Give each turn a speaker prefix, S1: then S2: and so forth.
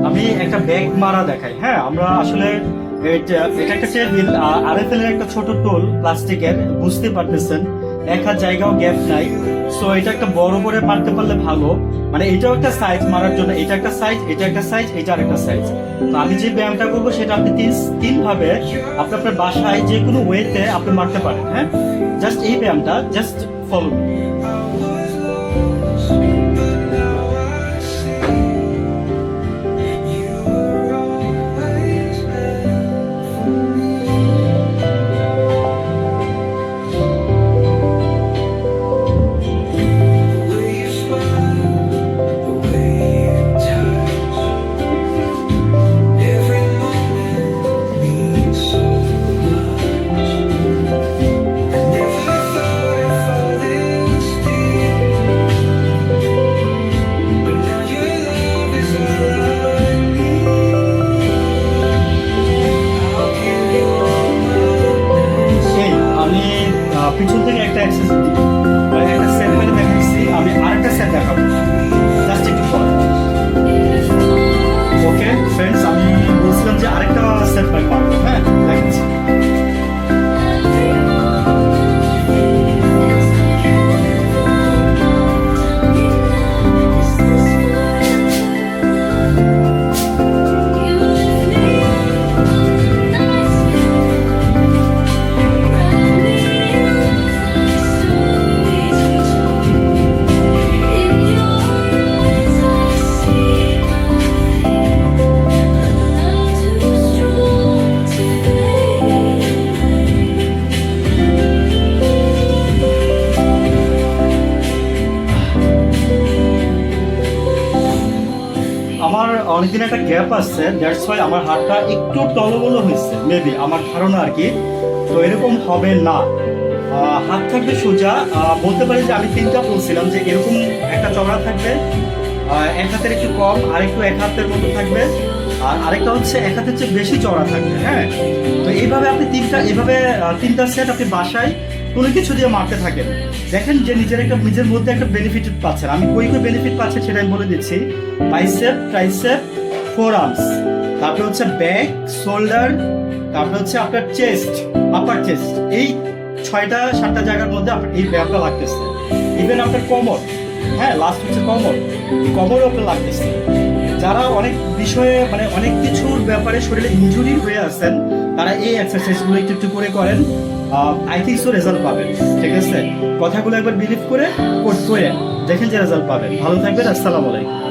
S1: আমি একটা ব্যাগ মারা দেখাই। হ্যাঁ, আমরা আসলে এটা একটা টেবিল, আরএফএল এর একটা ছোট টোল প্লাস্টিকের, বুঝতে পারতেছেন এক হাত জায়গাও গ্যাপ নাই। সো এটা একটা বড় করে মারতে পারলে ভালো। মানে এটাও একটা সাইজ মারার জন্য, এটা একটা সাইজ, এটা একটা সাইজ, এটা আরেকটা সাইজ। তো আমি যে ব্যায়ামটা করবো সেটা আপনি তিন ভাবে আপনি আপনার বাসায় যে কোনো ওয়েতে আপনি মারতে পারেন। হ্যাঁ, জাস্ট এই ব্যায়ামটা জাস্ট ফলো। পিছন থেকে একটা এক্সারসাইজ দিই, মানে একটা সেট করে দেখাচ্ছি, আমি আরেকটা সেট দেখাবো জাস্ট একটু পরে। ওকে ফ্রেন্ডস, আমি বলছিলাম যে আরেকটা সেট বাই পারবো। হ্যাঁ, দেখাচ্ছি। আমার অনেকদিন একটা গ্যাপ আসছে, দ্যাটস ওয়াই আমার হাতটা একটু টলমলো হয়েছে, মেবি আমার ধারণা আর কি। তো এরকম হবে না, হাত থাকবে সোজা। বলতে পারি যে আমি তিনটা বলছিলাম যে এরকম একটা চওড়া থাকবে, এক হাতের একটু কম, আর একটু এক হাতের মতো থাকবে, আর আরেকটা হচ্ছে এক হাতের চেয়ে বেশি চওড়া থাকবে। হ্যাঁ, তো এইভাবে আপনি তিনটা সেট আপনি বাসায় কোনো কিছু দিয়ে মারতে থাকেন, দেখেন যে নিজের মধ্যে একটা বেনিফিট পাচ্ছেন। আমি কই বেনিফিট পাচ্ছেন সেটা আমি বলে দিচ্ছি। বাইসেপ, ট্রাইসেপ, ফোর আর্মস, তারপরে হচ্ছে ব্যাক, শোল্ডার, তারপরে হচ্ছে আপনার চেস্ট, আপার চেস্ট, এই 6টা-7টা জায়গার মধ্যে আপনার এই ব্যায়ামটা লাগতেছে। ইভেন আপনার কোমর, হ্যাঁ লাস্ট হচ্ছে কোমর, কোমরও আপনার লাগতেছে। যারা অনেক বিষয়ে মানে অনেক কিছুর ব্যাপারে শরীরে ইনজুরি হয়ে আছেন, তারা এই এক্সারসাইজগুলো একটু একটু করে করেন, আই থিঙ্ক সো রেজাল্ট পাবেন। ঠিক আছে, কথাগুলো একবার বিলিভ করে দেখেন যে রেজাল্ট পাবেন। ভালো থাকবেন, আসসালামু আলাইকুম।